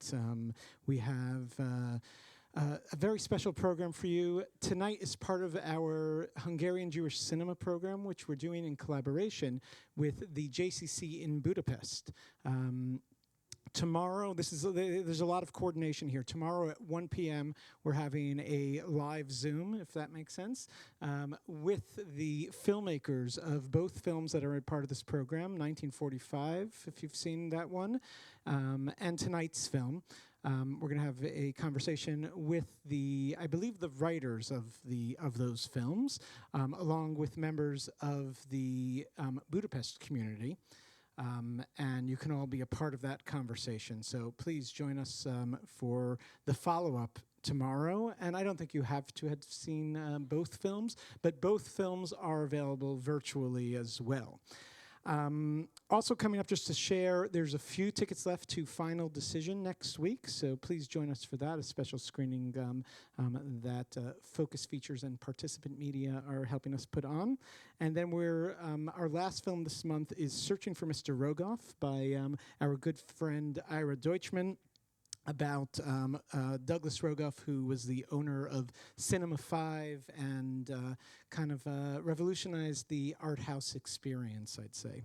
tonight. We have a very special program for you. Tonight is part of our Hungarian Jewish cinema program, which we're doing in collaboration with the JCC in Budapest. Tomorrow, there's a lot of coordination here. Tomorrow at 1 p.m., we're having a live Zoom, if that makes sense, with the filmmakers of both films that are a part of this program, 1945, if you've seen that one, and tonight's film. We're going to have a conversation with I believe the writers of those films, along with members of the Budapest community. And you can all be a part of that conversation. So please join us for the follow-up tomorrow. And I don't think you have to have seen both films, but both films are available virtually as well. Also coming up, just to share, there's a few tickets left to Final Decision next week, so please join us for that, a special screening that Focus Features and Participant Media are helping us put on. And then our last film this month is Searching for Mr. Rogoff by our good friend Ira Deutschman, about Douglas Rogoff, who was the owner of Cinema 5 and kind of revolutionized the art house experience, I'd say.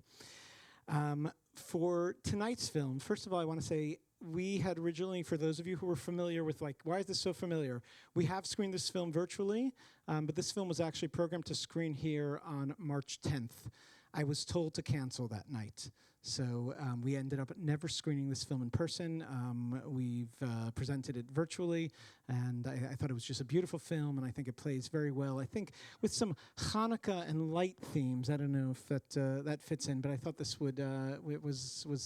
For tonight's film, first of all, I want to say we had originally, for those of you who were familiar with, like, why is this so familiar? We have screened this film virtually, but this film was actually programmed to screen here on March 10th. I was told to cancel that night. So we ended up never screening this film in person. We've presented it virtually, and I thought it was just a beautiful film, and I think it plays very well. I think with some Hanukkah and light themes. I don't know if that fits in, but I thought this was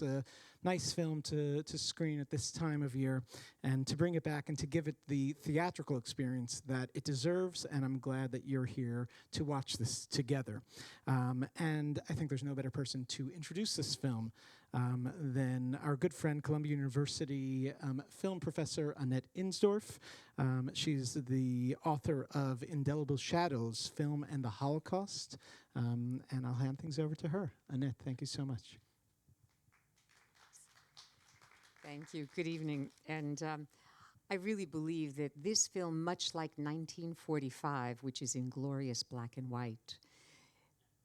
a nice film to screen at this time of year, and to bring it back and to give it the theatrical experience that it deserves. And I'm glad that you're here to watch this together. And I think there's no better person to introduce this film than our good friend, Columbia University film professor Annette Insdorf. She's the author of Indelible Shadows, Film and the Holocaust. And I'll hand things over to her. Annette, thank you so much. Thank you. Good evening. And I really believe that this film, much like 1945, which is in glorious black and white,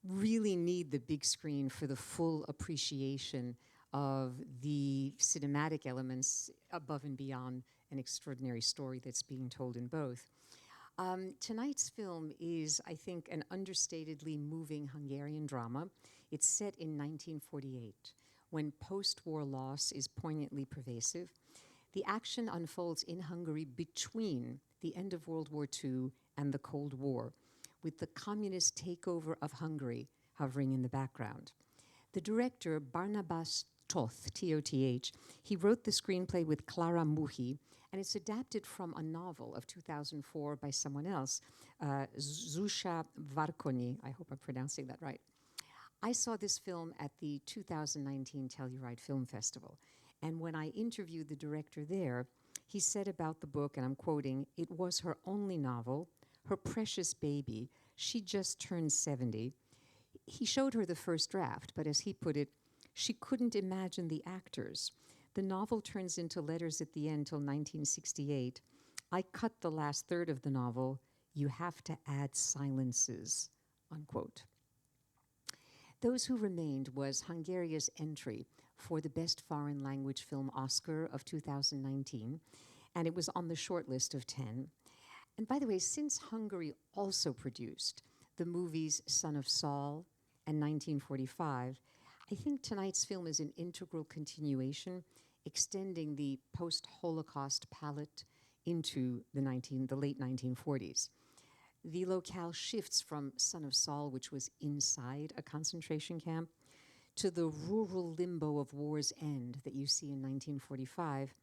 really need the big screen for the full appreciation of the cinematic elements above and beyond an extraordinary story that's being told in both. Tonight's film is, I think, an understatedly moving Hungarian drama. It's set in 1948, when post-war loss is poignantly pervasive. The action unfolds in Hungary between the end of World War II and the Cold War, with the communist takeover of Hungary hovering in the background. The director, Barnabas Toth, T-O-T-H, he wrote the screenplay with Clara Muhi, and it's adapted from a novel of 2004 by someone else, Zsuzsa Várkonyi. I hope I'm pronouncing that right. I saw this film at the 2019 Telluride Film Festival, and when I interviewed the director there, he said about the book, and I'm quoting, "It was her only novel, her precious baby. She just turned 70. He showed her the first draft, but as he put it, she couldn't imagine the actors. The novel turns into letters at the end till 1968. I cut the last third of the novel. You have to add silences," unquote. Those Who Remained was Hungary's entry for the Best Foreign Language Film Oscar of 2019, and it was on the short list of 10. And by the way, since Hungary also produced the movies Son of Saul and 1945, I think tonight's film is an integral continuation, extending the post-Holocaust palette into the late 1940s. The locale shifts from Son of Saul, which was inside a concentration camp, to the rural limbo of war's end that you see in 1945,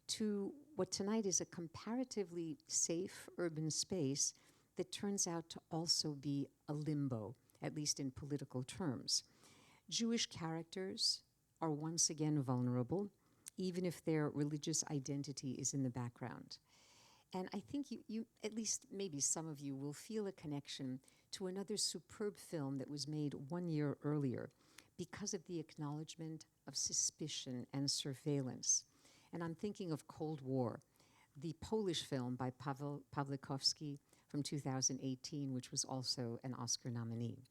to what tonight is a comparatively safe urban space that turns out to also be a limbo, at least in political terms. Jewish characters are once again vulnerable, even if their religious identity is in the background. And I think you, at least maybe some of you, will feel a connection to another superb film that was made 1 year earlier because of the acknowledgement of suspicion and surveillance. And I'm thinking of Cold War, the Polish film by Paweł Pawlikowski from 2018, which was also an Oscar nominee.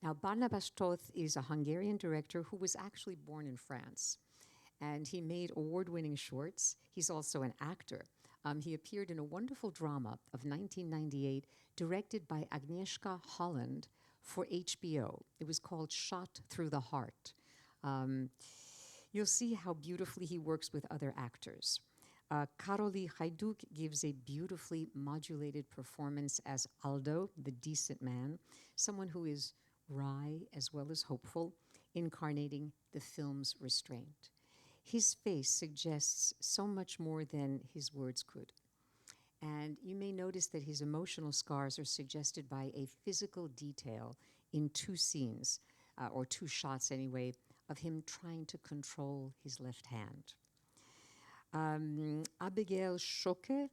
Now, Barnabas Toth is a Hungarian director who was actually born in France, and he made award-winning shorts. He's also an actor. He appeared in a wonderful drama of 1998 directed by Agnieszka Holland for HBO. It was called Shot Through the Heart. You'll see how beautifully he works with other actors. Karoli Hajduk gives a beautifully modulated performance as Aldo, the decent man, someone who is wry as well as hopeful, incarnating the film's restraint. His face suggests so much more than his words could. And you may notice that his emotional scars are suggested by a physical detail in two scenes, or two shots anyway, of him trying to control his left hand. Abigail Schocke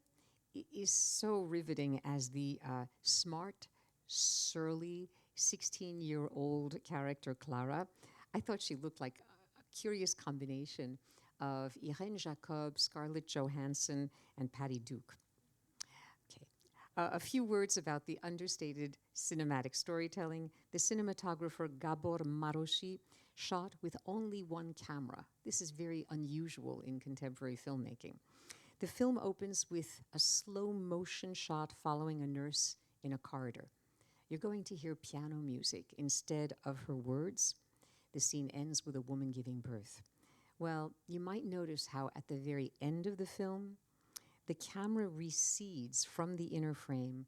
is so riveting as the smart, surly, 16-year-old character Clara. I thought she looked like a curious combination of Irene Jacob, Scarlett Johansson, and Patty Duke. Okay. A few words about the understated cinematic storytelling. The cinematographer Gabor Marosi shot with only one camera. This is very unusual in contemporary filmmaking. The film opens with a slow motion shot following a nurse in a corridor. You're going to hear piano music instead of her words. The scene ends with a woman giving birth. Well, you might notice how at the very end of the film, the camera recedes from the inner frame,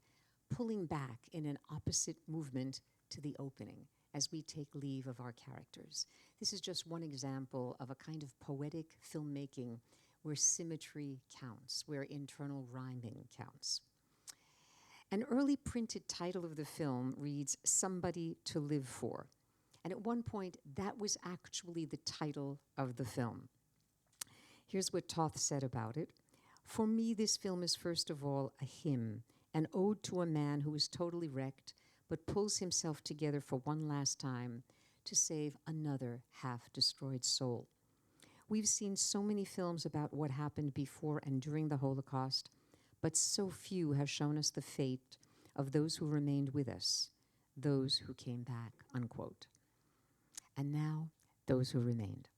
pulling back in an opposite movement to the opening as we take leave of our characters. This is just one example of a kind of poetic filmmaking where symmetry counts, where internal rhyming counts. An early printed title of the film reads, Somebody to Live For. And at one point, that was actually the title of the film. Here's what Toth said about it. For me, this film is first of all a hymn, an ode to a man who is totally wrecked, but pulls himself together for one last time to save another half-destroyed soul. We've seen so many films about what happened before and during the Holocaust, but so few have shown us the fate of those who remained with us, those who came back, unquote. And now, those who remained.